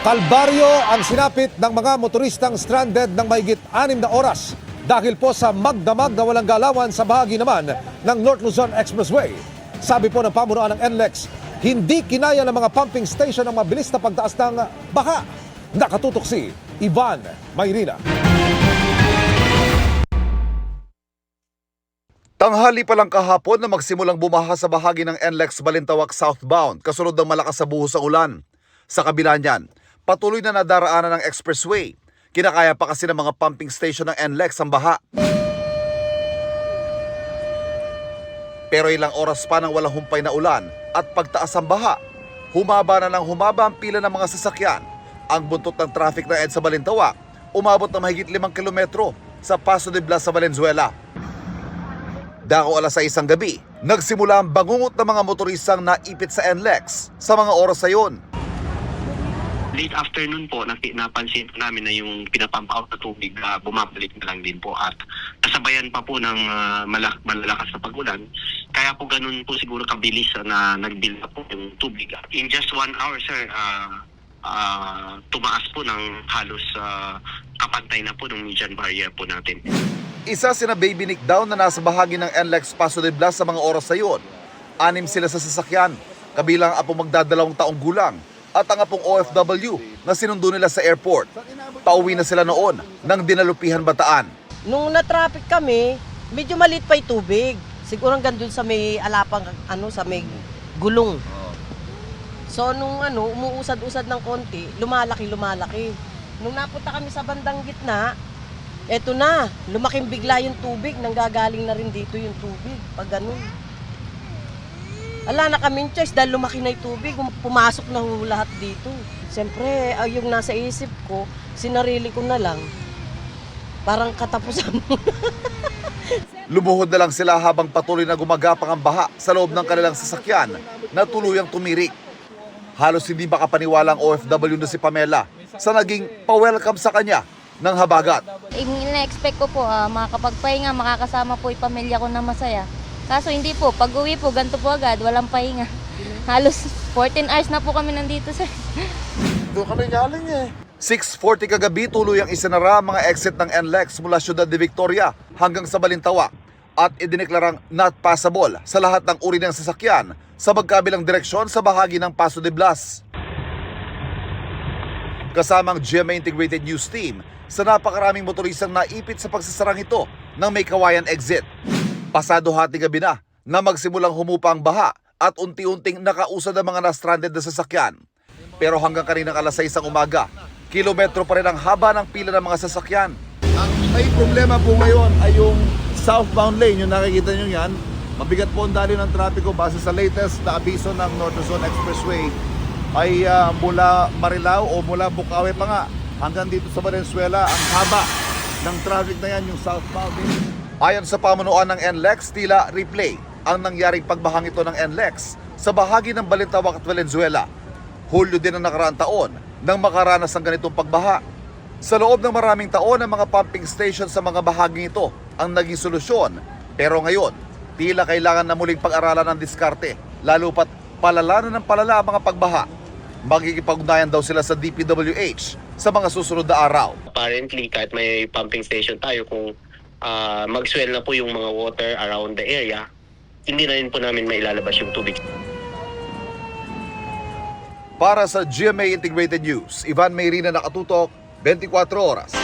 Kalbaryo ang sinapit ng mga motoristang stranded ng mahigit 6 na oras dahil po sa magdamag na walang galawan sa bahagi naman ng North Luzon Expressway. Sabi po ng pamunuan ng NLEX, hindi kinaya ng mga pumping station ang mabilis na pagtaas ng baha. Nakatutok si Ivan Mayrina. Tanghali pa lang kahapon na magsimulang bumaha sa bahagi ng NLEX Balintawak southbound kasunod ng malakas na buhos ng ulan. Sa kabila niyan, patuloy na nadaraanan ng expressway. Kinakaya pa kasi ng mga pumping station ng NLEX ang baha. Pero ilang oras pa nang walang humpay na ulan at pagtaas ang baha, humaba na ng humaba ang pila ng mga sasakyan. Ang buntot ng traffic ng EDSA Balintawak umabot na mahigit 5 kilometro sa Paso de Blas sa Valenzuela. Dako alas 6 ang gabi, nagsimula ang bangungot ng mga motoristang naipit sa NLEX sa mga oras na yun. Late afternoon po, napansin po namin na yung pinapump out na tubig bumabalik na lang din po at kasabayan pa po ng malalakas na pag-ulan. Kaya po ganun po siguro kabilis na nag-build up po yung tubig. In just 1 hour, sir, tumaas po ng halos kapantay na po ng median barrier po natin. Isa sina Baby Nick Down na nasa bahagi ng NLEX Paso de Blas sa mga oras na yun. 6 sila sa sasakyan, kabilang ang apong magdadalawang taong gulang at ang apong OFW na sinundo nila sa airport. Pauwi na sila noon ng Dinalupihan, Bataan. Nung na-traffic kami, medyo maliit pa yung tubig. Siguro hanggang dun sa may alapang, sa may gulong. So nung umuusad-usad ng konti, lumalaki. Nung napunta kami sa bandang gitna, eto na, lumaking bigla yung tubig, nanggagaling na rin dito yung tubig, pag ganun. Ala na kaming choice dahil lumaki na yung tubig, pumasok na lahat dito. Siyempre, yung nasa isip ko, sinarili ko na lang, parang katapusan mo. Lumuhod na lang sila habang patuloy na gumagapang ang baha sa loob ng kanilang sasakyan na tuluyang tumirik. Halos hindi makapaniwala ang OFW na si Pamela sa naging pa-welcome sa kanya ng habagat. Ina-expect ko po makakapagpahinga, makakasama po yung pamilya ko na masaya. Kaso hindi po, pag-uwi po, ganito po agad, walang pahinga. Halos 14 hours na po kami nandito, sir. Doon kami galing 6:40 kagabi tuluyang isinara ang mga exit ng NLEX mula Ciudad de Victoria hanggang sa Balintawak at idineklarang not passable sa lahat ng uri ng sasakyan sa magkabilang direksyon sa bahagi ng Paso de Blas. Kasamang GMA Integrated News Team sa napakaraming motoristang naipit sa pagsasarang ito ng may kawayan exit. Pasado hating gabi na magsimulang humupa ang baha at unti-unting nakausad ang mga na-stranded na sasakyan. Pero hanggang kaninang alas 6 ang umaga, kilometro pa rin ang haba ng pila ng mga sasakyan. Ang may problema po ngayon ay yung southbound lane, yung nakikita nyo yan. Mabigat po ang dali ng trapiko base sa latest na abiso ng North Luzon Expressway ay mula Marilao o mula Bukawi pa nga hanggang dito sa Valenzuela. Ang haba ng traffic na yan, yung southbound lane. Ayon sa pamunuan ng NLEX, tila replay ang nangyaring pagbahang ito ng NLEX sa bahagi ng Balintawak at Valenzuela. Hulyo din ang nakaraang taon nang makaranas ng ganitong pagbaha. Sa loob ng maraming taon, ang mga pumping station sa mga bahaging ito ang naging solusyon. Pero ngayon, tila kailangan na muling pag-aralan ng diskarte, lalo pat palala na ng palala ang mga pagbaha. Magkikipag-ugnayan daw sila sa DPWH sa mga susunod na araw. Apparently, kahit may pumping station tayo, kung mag-swell na po yung mga water around the area, hindi na rin po namin mailalabas yung tubig. Para sa GMA Integrated News, Ivan Mayrina, nakatutok, 24 oras.